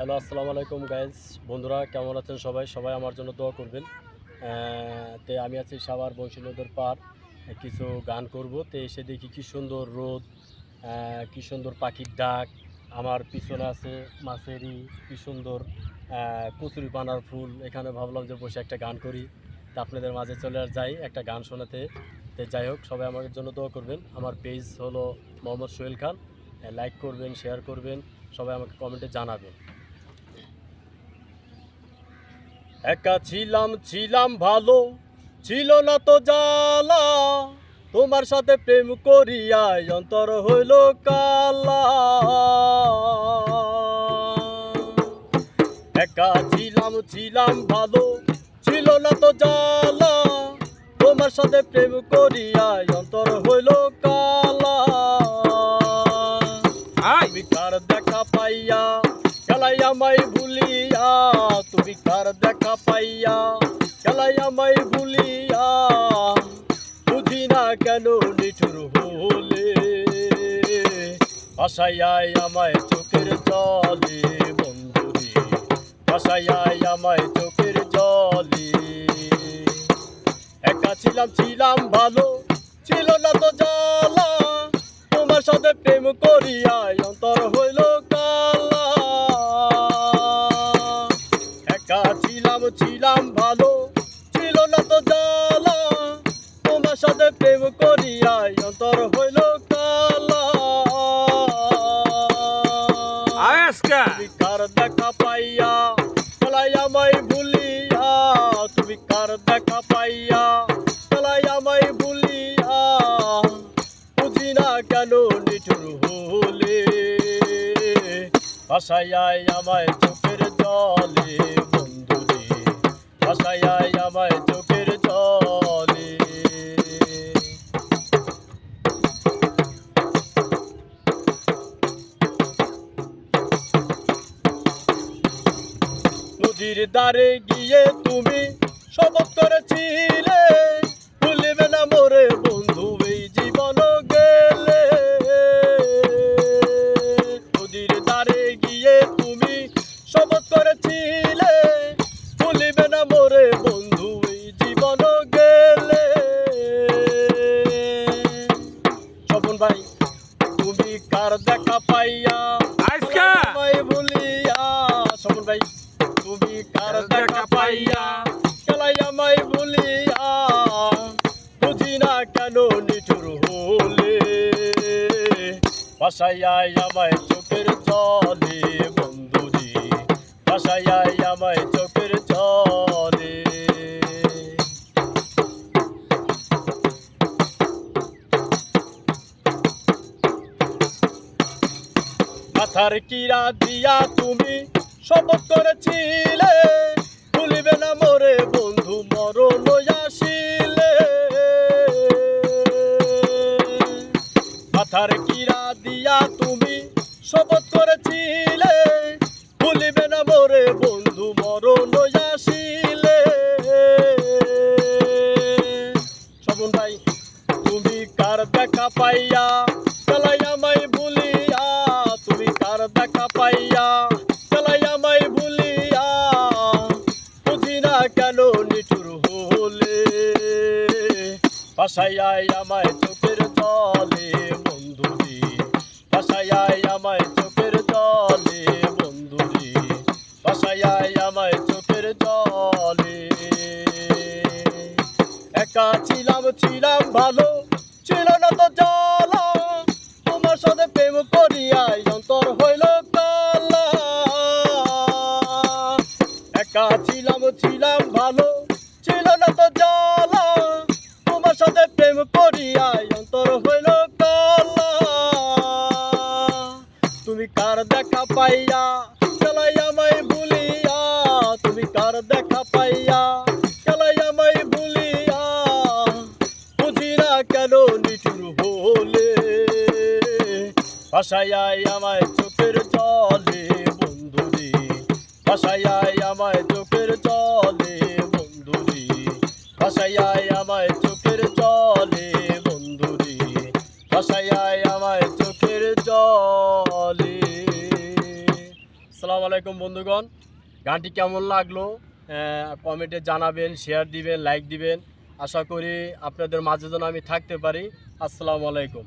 Hello, আসসালামু আলাইকুম guys. বন্ধুরা কেমন আছেন সবাই? সবাই আমার জন্য দোয়া করবেন। আমি আছি সাভার বংশী নদীর পার। কিছু গান করব। এসে দেখি কি সুন্দর রোদ, কি সুন্দর পাখির ডাক। আমার পিছনে আছে মাছেরই কি সুন্দর কচুরি পানার ফুল। এখানে ভাবলাম যে বসে একটা গান করি। আপনাদের মাঝে চলে যাই একটা গান শোনাতে। যাই হোক, সবাই আমার জন্য দোয়া করবেন। আমার পেজ হলো মোহাম্মদ সোহেল খান। লাইক করবেন, শেয়ার করবেন, সবাই আমাকে কমেন্টে জানাবেন। একা ছিলাম ভালো, ছিল না তো জ্বালা, তোমার সাথে প্রেম করিয়া অন্তর হইল কালা। একা ছিলাম ভালো, ছিল না তো জ্বালা, তোমার সাথে প্রেম করিয়া অন্তর হইল কালা। তুমি কার দেখা পাইয়া খেলাই আমায় ভুলিয়া, তুমি কার দেখা পাইয়া খেলাই আমায় ভুলিয়া, বুঝি না কেন নিঠুর হলে, ভাসাইয়াই আমায় চোখের জলে বন্ধুরে, ভাসাইয়াই আমায় চোখের জলে। একা ছিলাম ভালো, ছিল না তো জ্বালা, তোমার সাথে প্রেম করিয়া অন্তর হইল কালা। একা ছিলাম ভালো, ছিল না তো জ্বালা, তোমার সাথে প্রেম করিয়া অন্তর হইল কালা। তুমি কার দেখা পাইয়া খেলাই আমায় ভুলিয়া, তুমি কার দেখা পাইয়া খেলাই আমায় ভুলিয়া, বুঝি না কেন নিঠুর হলে, ভাসাইয়াই আমায় চোখের জলে বন্ধুরে, ভাসাইয়াই আমায় চোখের জলে। নদীর ধারে গিয়ে তুমি শপথ করেছিলে, ভুলিবে না মোরে বন্ধু এই জীবন গেলে। নদীর ধারে গিয়ে তুমি শপথ করেছিলে, ভুলিবে না মোরে বন্ধু এই জীবন গেলে। স্বপন ভাই, তুমি কার দেখা পাইয়া আমায় ভুলিয়া, স্বপন ভাই তুমি কার দেখা পাইয়া খেলাই আমায় ভুলিয়া, বুঝি না কেন নিঠুর হলে, ভাসাইয়াই আমায় চোখের জলে বন্ধুরে, ভাসাইয়াই আমায় চোখের জলে। মাথার কিরা দিয়া তুমি শপথ করেছিলে, ভুলিবে না মোরে বন্ধু মরণ আসিলে। মাথার কিরা দিয়া তুমি শপথ করেছিলে, ভুলিবে না মোরে বন্ধু মরণ আসিলে। স্বপন ভাই, তুমি কার দেখা পাইয়া খেলাই আমায় ভুলিয়া, তুমি কার দেখা পাইয়া খেলাই আমায় ভুলিয়া, বুঝি না কেন নিঠুর হলে, ভাসাইয়াই আমায় চোখের জলে বন্ধুরে, ভাসাইয়াই আমায় চোখের জলে বন্ধুরে, ভাসাইয়াই আমায় চোখের জলে। একা ছিলাম ভালো, ছিল না তো জ্বালা, তোমার সাথে প্রেম করিয়া অন্তর হইল কালা। একা ছিলাম ভালো, ছিল না তো জ্বালা, তোমার সাথে প্রেম করিয়া অন্তর হইল কালা। তুমি কার দেখা পাইয়া খেলাই আমায় ভুলিয়া, তুমি কার দেখা পাইয়া খেলাই আমায় ভুলিয়া, বুঝি না কেন নিঠুর হলে, ভাসাইয়াই আমায় চোখের জলে বন্ধুরে, ভাসাইয়াই আমায় চোখের জলে বন্ধুরে, ভাসাইয়াই আমায় চোখের জলে বন্ধুরে, ভাসাইয়াই আমায় চোখের জলে। আসসালামু আলাইকুম বন্ধুগণ, গানটি কেমন লাগলো কমেন্টে জানাবেন, শেয়ার দিবেন, লাইক দিবেন। আশা করি আপনাদের মাঝে যেন আমি থাকতে পারি। আসসালামু আলাইকুম।